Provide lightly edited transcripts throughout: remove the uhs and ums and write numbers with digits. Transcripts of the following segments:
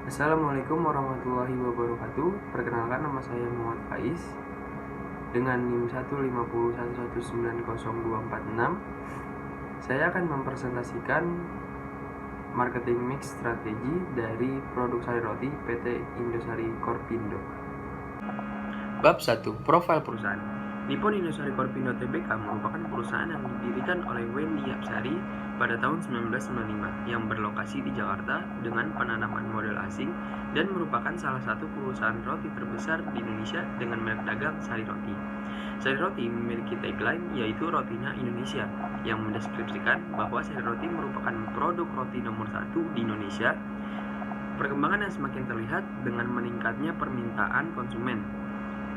Assalamualaikum warahmatullahi wabarakatuh. Perkenalkan, nama saya Muhammad Faiz dengan NIM 150119026. Saya akan mempresentasikan marketing mix strategi dari produk sari roti PT Indosari Korpindo. Bab 1. Profil perusahaan. Nippon Indosari Korpindo Tbk merupakan perusahaan yang didirikan oleh Wendy Yapsari pada tahun 1995 yang berlokasi di Jakarta dengan penanaman modal asing dan merupakan salah satu perusahaan roti terbesar di Indonesia dengan merek dagang Sari Roti. Sari Roti memiliki tagline yaitu Rotinya Indonesia yang mendeskripsikan bahwa Sari Roti merupakan produk roti nomor 1 di Indonesia. Perkembangan yang semakin terlihat dengan meningkatnya permintaan konsumen.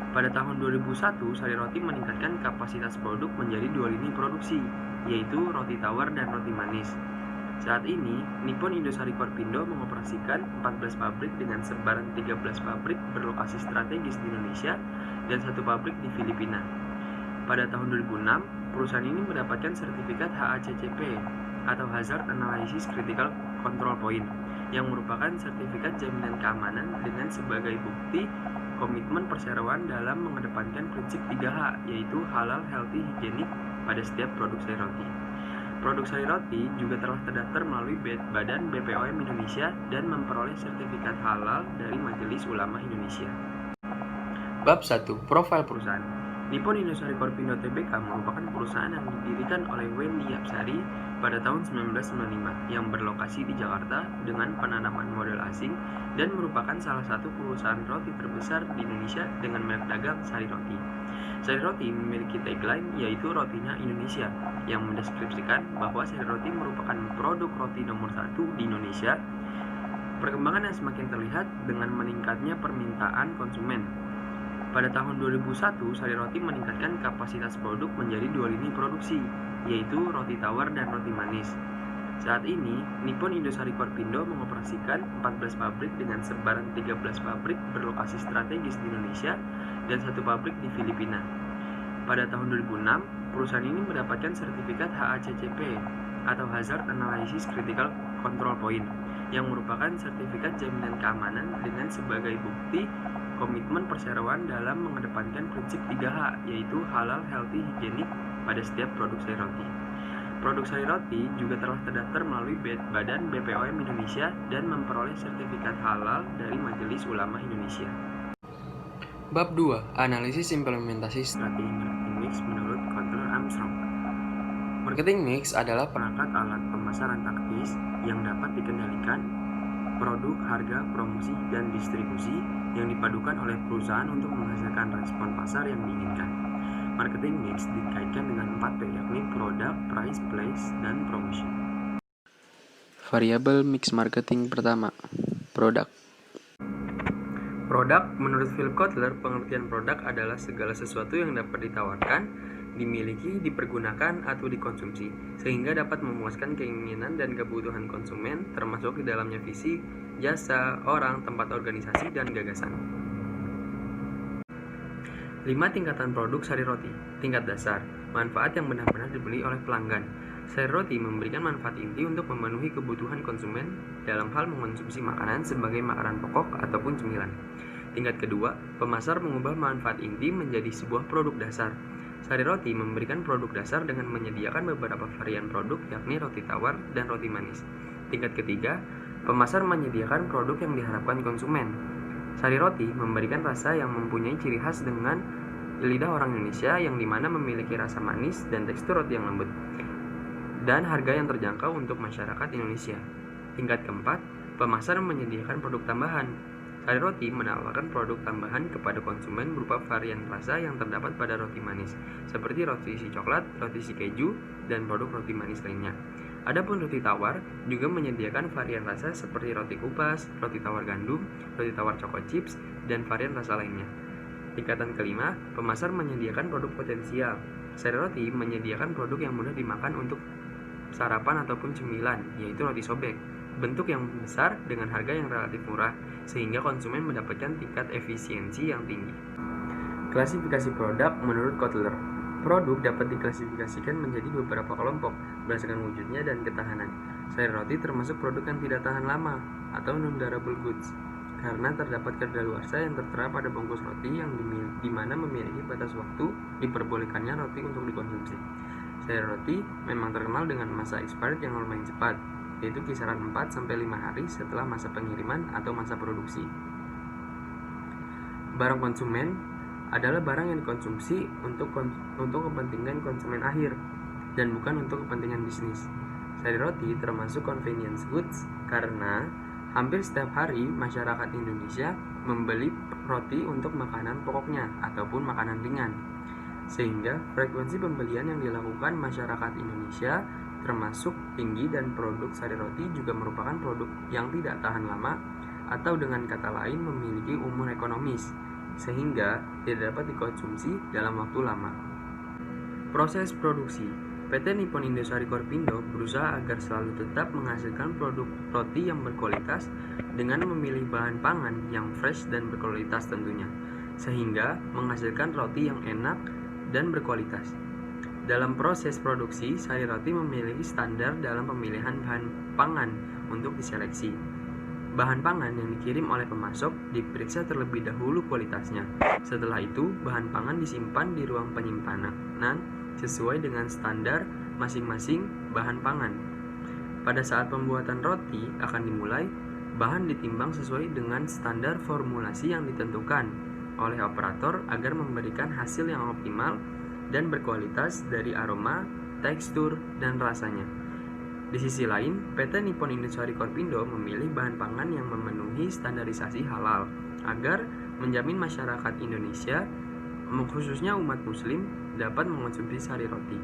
Pada tahun 2001, Sari Roti meningkatkan kapasitas produk menjadi 2 lini produksi, yaitu roti tawar dan roti manis. Saat ini, Nippon Indosari Korpindo mengoperasikan 14 pabrik dengan sebaran 13 pabrik berlokasi strategis di Indonesia dan 1 pabrik di Filipina. Pada tahun 2006, perusahaan ini mendapatkan sertifikat HACCP atau Hazard Analysis Critical Control Point, yang merupakan sertifikat jaminan keamanan dengan sebagai bukti komitmen perseroan dalam mengedepankan prinsip 3H, yaitu halal, healthy, higienik pada setiap produk sari roti. Produk sari roti juga telah terdaftar melalui Badan BPOM Indonesia dan memperoleh sertifikat halal dari Majelis Ulama Indonesia. Bab 1. Profil perusahaan. Nippon Indosari Korpindo Tbk merupakan perusahaan yang didirikan oleh Wendy Yapsari pada tahun 1995 yang berlokasi di Jakarta dengan penanaman modal asing dan merupakan salah satu perusahaan roti terbesar di Indonesia dengan merek dagang Sari Roti. Sari Roti memiliki tagline yaitu Rotinya Indonesia yang mendeskripsikan bahwa Sari Roti merupakan produk roti nomor 1 di Indonesia. Perkembangan yang semakin terlihat dengan meningkatnya permintaan konsumen. Pada tahun 2001, Sari Roti meningkatkan kapasitas produk menjadi 2 lini produksi, yaitu roti tawar dan roti manis. Saat ini, Nippon Indosari Korpindo mengoperasikan 14 pabrik dengan sebaran 13 pabrik berlokasi strategis di Indonesia dan 1 pabrik di Filipina. Pada tahun 2006, perusahaan ini mendapatkan sertifikat HACCP atau Hazard Analysis Critical Control Point, yang merupakan sertifikat jaminan keamanan dengan sebagai bukti komitmen perseroan dalam mengedepankan prinsip 3H, yaitu halal, healthy, higienik pada setiap produk sari roti. Produk sari roti juga telah terdaftar melalui Badan BPOM Indonesia dan memperoleh sertifikat halal dari Majelis Ulama Indonesia. Bab 2. Analisis implementasi strategi marketing mix menurut Kotler Armstrong. Marketing mix adalah perangkat alat pemasaran taktis yang dapat dikendalikan produk, harga, promosi, dan distribusi yang dipadukan oleh perusahaan untuk menghasilkan respon pasar yang diinginkan. Marketing mix dikaitkan dengan 4P, yakni product, price, place, dan promotion. Variabel mix marketing pertama, produk. Produk, menurut Philip Kotler, pengertian produk adalah segala sesuatu yang dapat ditawarkan, dimiliki, dipergunakan, atau dikonsumsi, sehingga dapat memuaskan keinginan dan kebutuhan konsumen, termasuk di dalamnya visi, jasa, orang, tempat organisasi, dan gagasan. 5 tingkatan produk sari roti. Tingkat dasar, manfaat yang benar-benar dibeli oleh pelanggan. Sari roti memberikan manfaat inti untuk memenuhi kebutuhan konsumen dalam hal mengonsumsi makanan sebagai makanan pokok ataupun cemilan. Tingkat kedua, pemasar mengubah manfaat inti menjadi sebuah produk dasar. Sari Roti memberikan produk dasar dengan menyediakan beberapa varian produk, yakni roti tawar dan roti manis. Tingkat ketiga, pemasar menyediakan produk yang diharapkan konsumen. Sari Roti memberikan rasa yang mempunyai ciri khas dengan lidah orang Indonesia, yang dimana memiliki rasa manis dan tekstur roti yang lembut, dan harga yang terjangkau untuk masyarakat Indonesia. Tingkat keempat, pemasar menyediakan produk tambahan. Sari Roti menawarkan produk tambahan kepada konsumen berupa varian rasa yang terdapat pada roti manis, seperti roti isi coklat, roti isi keju, dan produk roti manis lainnya. Adapun roti tawar juga menyediakan varian rasa seperti roti kupas, roti tawar gandum, roti tawar choco chips, dan varian rasa lainnya. Tingkatan kelima, pemasar menyediakan produk potensial. Sari Roti menyediakan produk yang mudah dimakan untuk sarapan ataupun cemilan, yaitu roti sobek. Bentuk yang besar dengan harga yang relatif murah, sehingga konsumen mendapatkan tingkat efisiensi yang tinggi. Klasifikasi produk menurut Kotler. Produk dapat diklasifikasikan menjadi beberapa kelompok berdasarkan wujudnya dan ketahanan. Sari roti termasuk produk yang tidak tahan lama atau non-durable goods karena terdapat kadaluarsa yang tertera pada bungkus roti yang di mana memiliki batas waktu diperbolehkannya roti untuk dikonsumsi. Sari roti memang terkenal dengan masa expired yang lumayan cepat, yaitu kisaran 4-5 hari setelah masa pengiriman atau masa produksi. Barang konsumen adalah barang yang dikonsumsi untuk kepentingan konsumen akhir dan bukan untuk kepentingan bisnis. Sari roti termasuk convenience goods karena hampir setiap hari masyarakat Indonesia membeli roti untuk makanan pokoknya ataupun makanan ringan. Sehingga frekuensi pembelian yang dilakukan masyarakat Indonesia termasuk tinggi dan produk sari roti juga merupakan produk yang tidak tahan lama atau dengan kata lain memiliki umur ekonomis sehingga tidak dapat dikonsumsi dalam waktu lama. Proses produksi. PT Nippon Indosari Korpindo berusaha agar selalu tetap menghasilkan produk roti yang berkualitas dengan memilih bahan pangan yang fresh dan berkualitas tentunya, sehingga menghasilkan roti yang enak dan berkualitas. Dalam proses produksi, sari roti memiliki standar dalam pemilihan bahan pangan untuk diseleksi. Bahan pangan yang dikirim oleh pemasok diperiksa terlebih dahulu kualitasnya. Setelah itu, bahan pangan disimpan di ruang penyimpanan sesuai dengan standar masing-masing bahan pangan. Pada saat pembuatan roti akan dimulai, bahan ditimbang sesuai dengan standar formulasi yang ditentukan oleh operator agar memberikan hasil yang optimal dan berkualitas dari aroma, tekstur, dan rasanya. Di sisi lain, PT Nippon Indosari Korpindo memilih bahan pangan yang memenuhi standarisasi halal agar menjamin masyarakat Indonesia, khususnya umat muslim, dapat mengonsumsi sari roti.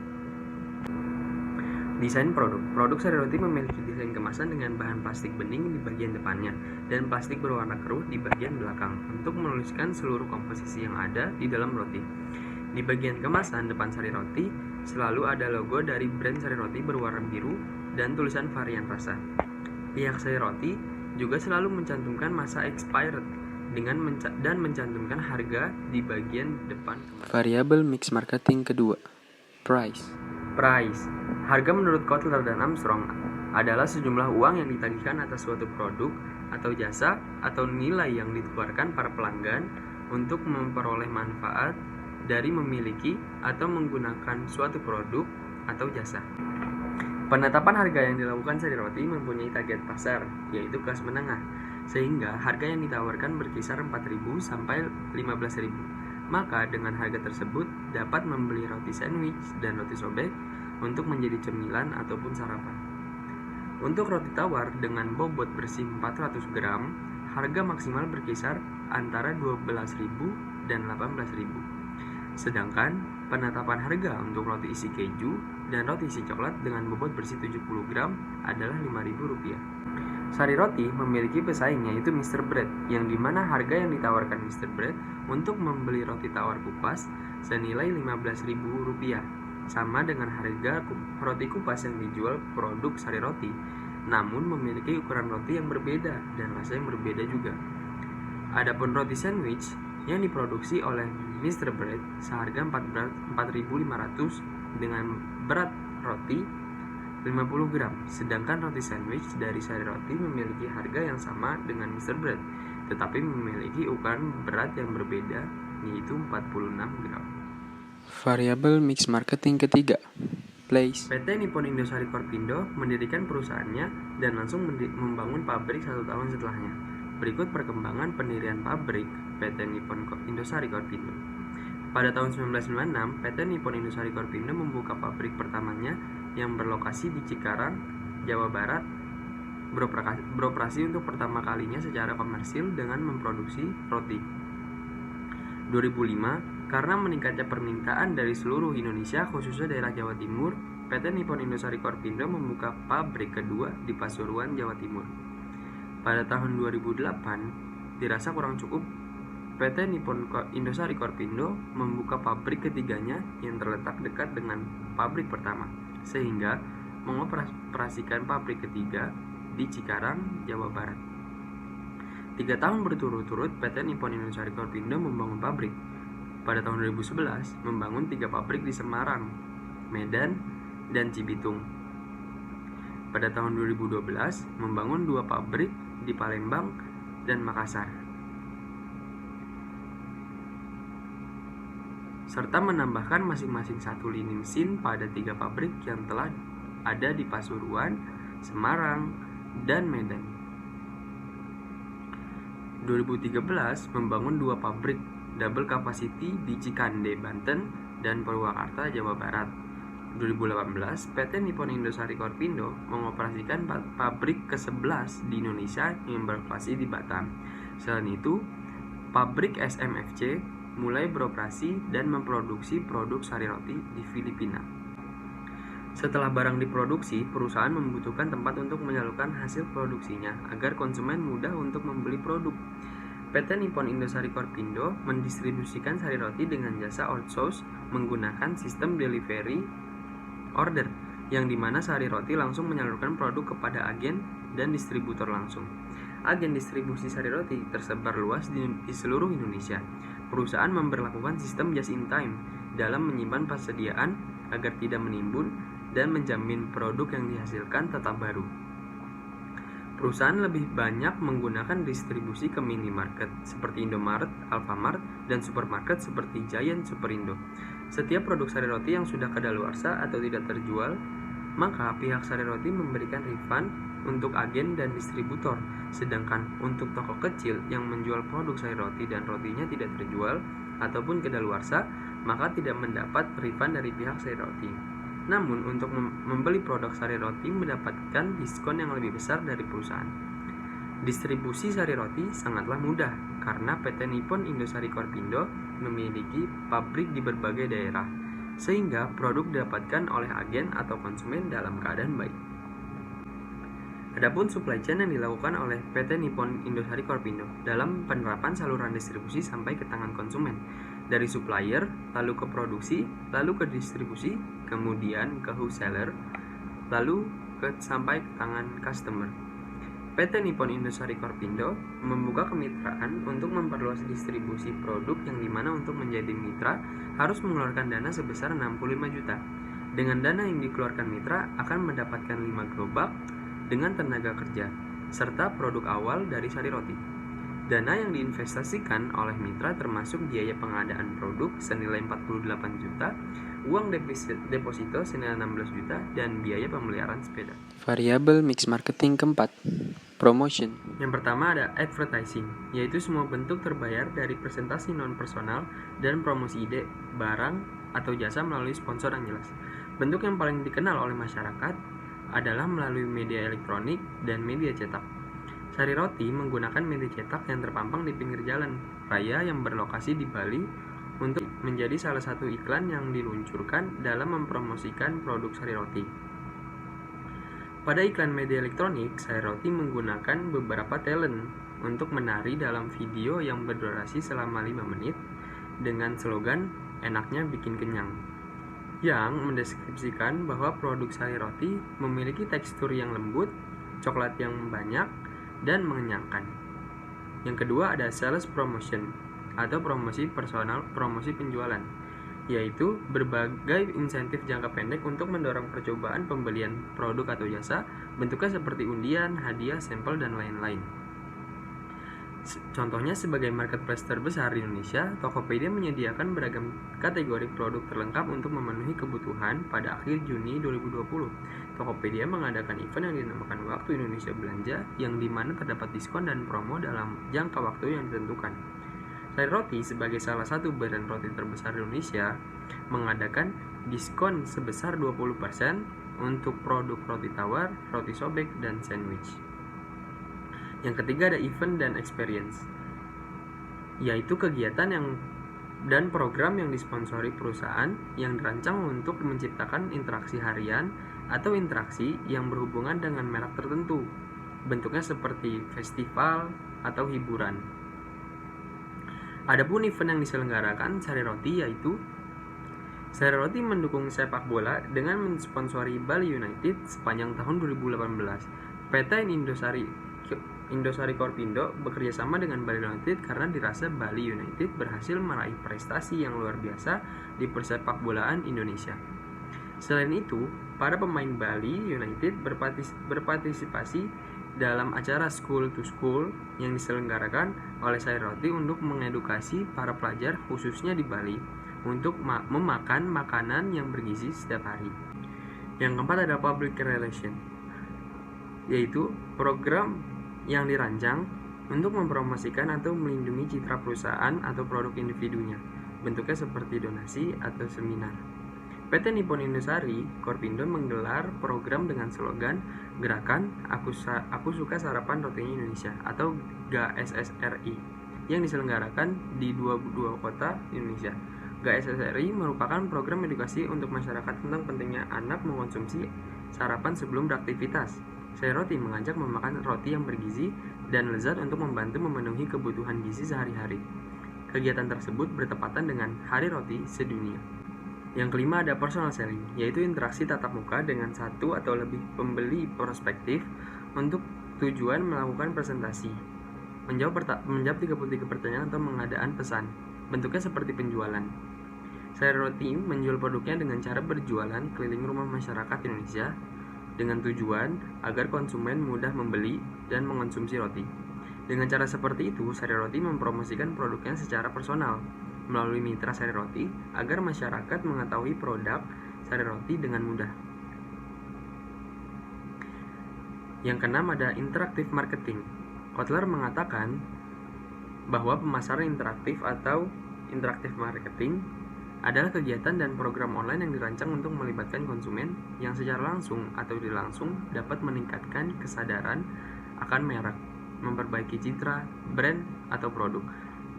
Desain produk. Produk sari roti memiliki desain kemasan dengan bahan plastik bening di bagian depannya dan plastik berwarna keruh di bagian belakang untuk menuliskan seluruh komposisi yang ada di dalam roti. Di bagian kemasan depan sari roti selalu ada logo dari brand sari roti berwarna biru dan tulisan varian rasa. Pihak sari roti juga selalu mencantumkan masa expired dan mencantumkan harga di bagian depan kemasan. Variabel mix marketing kedua, price. Harga menurut Kotler dan Armstrong adalah sejumlah uang yang ditagihkan atas suatu produk atau jasa atau nilai yang dikeluarkan para pelanggan untuk memperoleh manfaat dari memiliki atau menggunakan suatu produk atau jasa. Penetapan harga yang dilakukan sari roti mempunyai target pasar, yaitu kelas menengah, sehingga harga yang ditawarkan berkisar 4.000 sampai 15.000. Maka dengan harga tersebut dapat membeli roti sandwich dan roti sobek untuk menjadi cemilan ataupun sarapan. Untuk roti tawar dengan bobot bersih 400 gram, harga maksimal berkisar antara 12.000 dan 18.000. Sedangkan penetapan harga untuk roti isi keju dan roti isi coklat dengan bobot bersih 70 gram adalah Rp5.000. Sari roti memiliki pesaingnya yaitu Mr. Bread, yang dimana harga yang ditawarkan Mr. Bread untuk membeli roti tawar kupas senilai Rp15.000, sama dengan harga roti kupas yang dijual produk sari roti, namun memiliki ukuran roti yang berbeda dan rasa yang berbeda juga. Adapun roti sandwich yang diproduksi oleh Mr. Bread seharga Rp4.500 dengan berat roti 50 gram, sedangkan roti sandwich dari sari roti memiliki harga yang sama dengan Mr. Bread, tetapi memiliki ukuran berat yang berbeda, yaitu 46 gram. Variabel mix marketing ketiga, place. PT Nippon Indosari Korpindo mendirikan perusahaannya dan langsung membangun pabrik 1 tahun setelahnya. Berikut perkembangan pendirian pabrik PT Nippon Indosari Korpindo. Pada tahun 1996, PT Nippon Indosari Korpindo membuka pabrik pertamanya yang berlokasi di Cikarang, Jawa Barat, beroperasi untuk pertama kalinya secara komersil dengan memproduksi roti. 2005, karena meningkatnya permintaan dari seluruh Indonesia, khususnya daerah Jawa Timur, PT Nippon Indosari Korpindo membuka pabrik kedua di Pasuruan, Jawa Timur. Pada tahun 2008, dirasa kurang cukup, PT Nippon Indosari Korpindo membuka pabrik ketiganya yang terletak dekat dengan pabrik pertama, sehingga mengoperasikan pabrik ketiga di Cikarang, Jawa Barat. 3 tahun berturut-turut PT Nippon Indosari Korpindo membangun pabrik. Pada tahun 2011, membangun 3 pabrik di Semarang, Medan, dan Cibitung. pada tahun 2012 membangun 2 pabrik di Palembang dan Makassar, serta menambahkan masing-masing 1 lini mesin pada 3 pabrik yang telah ada di Pasuruan, Semarang, dan Medan. 2013 membangun 2 pabrik double capacity di Cikande, Banten, dan Purwakarta, Jawa Barat. 2018, PT Nippon Indosari Korpindo mengoperasikan pabrik ke-11 di Indonesia yang berlokasi di Batam. Selain itu, pabrik SMFC mulai beroperasi dan memproduksi produk sari roti di Filipina. Setelah barang diproduksi, perusahaan membutuhkan tempat untuk menyalurkan hasil produksinya agar konsumen mudah untuk membeli produk. PT Nippon Indosari Korpindo mendistribusikan sari roti dengan jasa outsource menggunakan sistem delivery order, yang dimana sari roti langsung menyalurkan produk kepada agen dan distributor langsung. Agen distribusi sari roti tersebar luas di seluruh Indonesia. Perusahaan memberlakukan sistem just in time dalam menyimpan persediaan agar tidak menimbun dan menjamin produk yang dihasilkan tetap baru. Perusahaan lebih banyak menggunakan distribusi ke minimarket seperti Indomaret, Alfamart, dan supermarket seperti Giant Superindo. Setiap produk sari roti yang sudah kadaluarsa atau tidak terjual, maka pihak sari roti memberikan refund untuk agen dan distributor. Sedangkan untuk toko kecil yang menjual produk sari roti dan rotinya tidak terjual ataupun kadaluarsa, maka tidak mendapat refund dari pihak sari roti. Namun untuk membeli produk sari roti mendapatkan diskon yang lebih besar dari perusahaan. Distribusi sari roti sangatlah mudah karena PT Nippon Indosari Korpindo memiliki pabrik di berbagai daerah, sehingga produk didapatkan oleh agen atau konsumen dalam keadaan baik. Adapun supply chain yang dilakukan oleh PT Nippon Indosari Korpindo dalam penerapan saluran distribusi sampai ke tangan konsumen, dari supplier, lalu ke produksi, lalu ke distribusi, kemudian ke wholesaler, lalu sampai ke tangan customer. PT Nippon Indosari Korpindo membuka kemitraan untuk memperluas distribusi produk, yang dimana untuk menjadi mitra harus mengeluarkan dana sebesar 65 juta. Dengan dana yang dikeluarkan mitra akan mendapatkan 5 gerobak dengan tenaga kerja, serta produk awal dari sari roti. Dana yang diinvestasikan oleh mitra termasuk biaya pengadaan produk senilai 48 juta, uang deposito senilai 16 juta, dan biaya pemeliharaan sepeda. Variabel mix marketing keempat, promotion. Yang pertama ada advertising, yaitu semua bentuk terbayar dari presentasi non-personal dan promosi ide, barang, atau jasa melalui sponsor yang jelas. Bentuk yang paling dikenal oleh masyarakat adalah melalui media elektronik dan media cetak. Sari roti menggunakan media cetak yang terpampang di pinggir jalan raya yang berlokasi di Bali untuk menjadi salah satu iklan yang diluncurkan dalam mempromosikan produk sari roti. Pada iklan media elektronik, sari roti menggunakan beberapa talent untuk menari dalam video yang berdurasi selama 5 menit dengan slogan "enaknya bikin kenyang", yang mendeskripsikan bahwa produk sari roti memiliki tekstur yang lembut, coklat yang banyak, dan mengenyangkan. Yang kedua ada sales promotion atau promosi personal, promosi penjualan, yaitu berbagai insentif jangka pendek untuk mendorong percobaan pembelian produk atau jasa, bentuknya seperti undian, hadiah, sampel, dan lain-lain. Contohnya sebagai marketplace terbesar di Indonesia, Tokopedia menyediakan beragam kategori produk terlengkap untuk memenuhi kebutuhan. Pada akhir Juni 2020, Tokopedia mengadakan event yang dinamakan Waktu Indonesia Belanja, yang dimana terdapat diskon dan promo dalam jangka waktu yang ditentukan. Sari Roti sebagai salah satu brand roti terbesar di Indonesia mengadakan diskon sebesar 20% untuk produk roti tawar, roti sobek, dan sandwich. Yang ketiga ada event dan experience, yaitu kegiatan dan program yang disponsori perusahaan yang dirancang untuk menciptakan interaksi harian atau interaksi yang berhubungan dengan merek tertentu. Bentuknya seperti festival atau hiburan. Adapun event yang diselenggarakan Sari Roti, yaitu Sari Roti mendukung sepak bola dengan mensponsori Bali United sepanjang tahun 2018. PT Indosari Korpindo bekerja sama dengan Bali United karena dirasa Bali United berhasil meraih prestasi yang luar biasa di persepak bolaan Indonesia. Selain itu, para pemain Bali United berpartisipasi dalam acara School to School yang diselenggarakan oleh Sari Roti untuk mengedukasi para pelajar khususnya di Bali untuk memakan makanan yang bergizi setiap hari. Yang keempat adalah public relation, yaitu program yang dirancang untuk mempromosikan atau melindungi citra perusahaan atau produk individunya. Bentuknya seperti donasi atau seminar. PT Nippon Indosari Korpindo menggelar program dengan slogan Gerakan Aku Suka Sarapan Rotinya Indonesia atau GASSRI yang diselenggarakan di 22 kota Indonesia. GASSRI merupakan program edukasi untuk masyarakat tentang pentingnya anak mengonsumsi sarapan sebelum beraktivitas. Sari Roti mengajak memakan roti yang bergizi dan lezat untuk membantu memenuhi kebutuhan gizi sehari-hari. Kegiatan tersebut bertepatan dengan Hari Roti Sedunia. Yang kelima ada personal selling, yaitu interaksi tatap muka dengan satu atau lebih pembeli prospektif untuk tujuan melakukan presentasi, menjawab 33 pertanyaan atau pengadaan pesan. Bentuknya seperti penjualan. Sari Roti menjual produknya dengan cara berjualan keliling rumah masyarakat Indonesia dengan tujuan agar konsumen mudah membeli dan mengonsumsi roti. Dengan cara seperti itu, Sari Roti mempromosikan produknya secara personal melalui mitra Sari Roti agar masyarakat mengetahui produk Sari Roti dengan mudah. Yang keenam ada interaktif marketing. Kotler mengatakan bahwa pemasaran interaktif atau interaktif marketing adalah kegiatan dan program online yang dirancang untuk melibatkan konsumen yang secara langsung atau tidak langsung dapat meningkatkan kesadaran akan merek, memperbaiki citra, brand atau produk,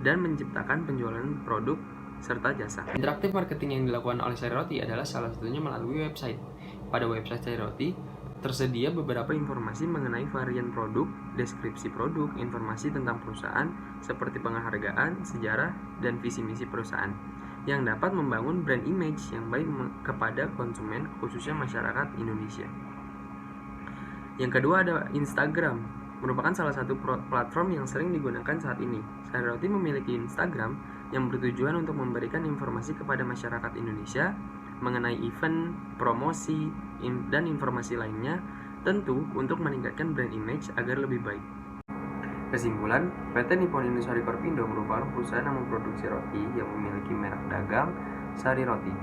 dan menciptakan penjualan produk serta jasa. Interaktif marketing yang dilakukan oleh Sari Roti adalah salah satunya melalui website. Pada website Sari Roti tersedia beberapa informasi mengenai varian produk, deskripsi produk, informasi tentang perusahaan seperti penghargaan, sejarah, dan visi misi perusahaan yang dapat membangun brand image yang baik kepada konsumen khususnya masyarakat Indonesia. Yang kedua ada Instagram, merupakan salah satu platform yang sering digunakan saat ini. Sari Roti memiliki Instagram yang bertujuan untuk memberikan informasi kepada masyarakat Indonesia mengenai event, promosi, dan informasi lainnya, tentu untuk meningkatkan brand image agar lebih baik. Kesimpulan, PT Nippon Indosari Korpindo merupakan perusahaan yang memproduksi roti yang memiliki merek dagang Sari Roti.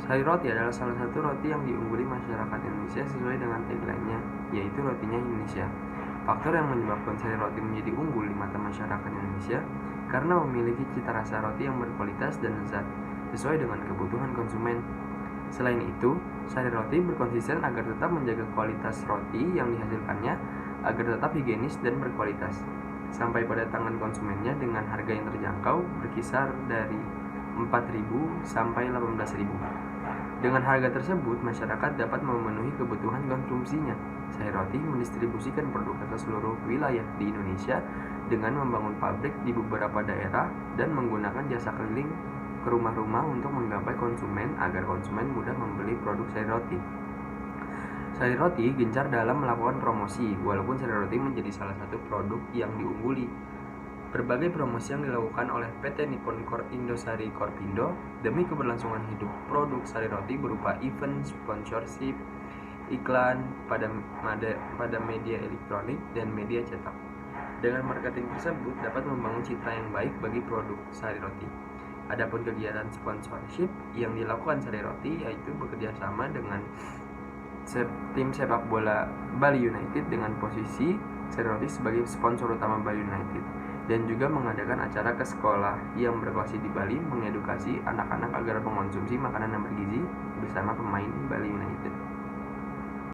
Sari Roti adalah salah satu roti yang diungguli masyarakat Indonesia sesuai dengan tagline-nya, yaitu rotinya Indonesia. Faktor yang menyebabkan Sari Roti menjadi unggul di mata masyarakat Indonesia karena memiliki cita rasa roti yang berkualitas dan lezat, sesuai dengan kebutuhan konsumen. Selain itu, Sari Roti berkonsisten agar tetap menjaga kualitas roti yang dihasilkannya agar tetap higienis dan berkualitas, sampai pada tangan konsumennya dengan harga yang terjangkau berkisar dari 4.000 sampai 18.000. Dengan harga tersebut, masyarakat dapat memenuhi kebutuhan konsumsinya. Sari Roti mendistribusikan produknya ke seluruh wilayah di Indonesia dengan membangun pabrik di beberapa daerah dan menggunakan jasa keliling ke rumah-rumah untuk menggapai konsumen agar konsumen mudah membeli produk Sari Roti. Sari Roti gencar dalam melakukan promosi, walaupun Sari Roti menjadi salah satu produk yang diungguli. Berbagai promosi yang dilakukan oleh PT Nippon Indosari Korpindo demi keberlangsungan hidup produk Sari Roti berupa event, sponsorship, iklan pada media elektronik dan media cetak. Dengan marketing tersebut dapat membangun citra yang baik bagi produk Sari Roti. Adapun kegiatan sponsorship yang dilakukan Sari Roti yaitu bekerja sama dengan tim sepak bola Bali United dengan posisi Sari Roti sebagai sponsor utama Bali United, dan juga mengadakan acara ke sekolah yang berlokasi di Bali mengedukasi anak-anak agar mengonsumsi makanan yang bergizi bersama pemain Bali United.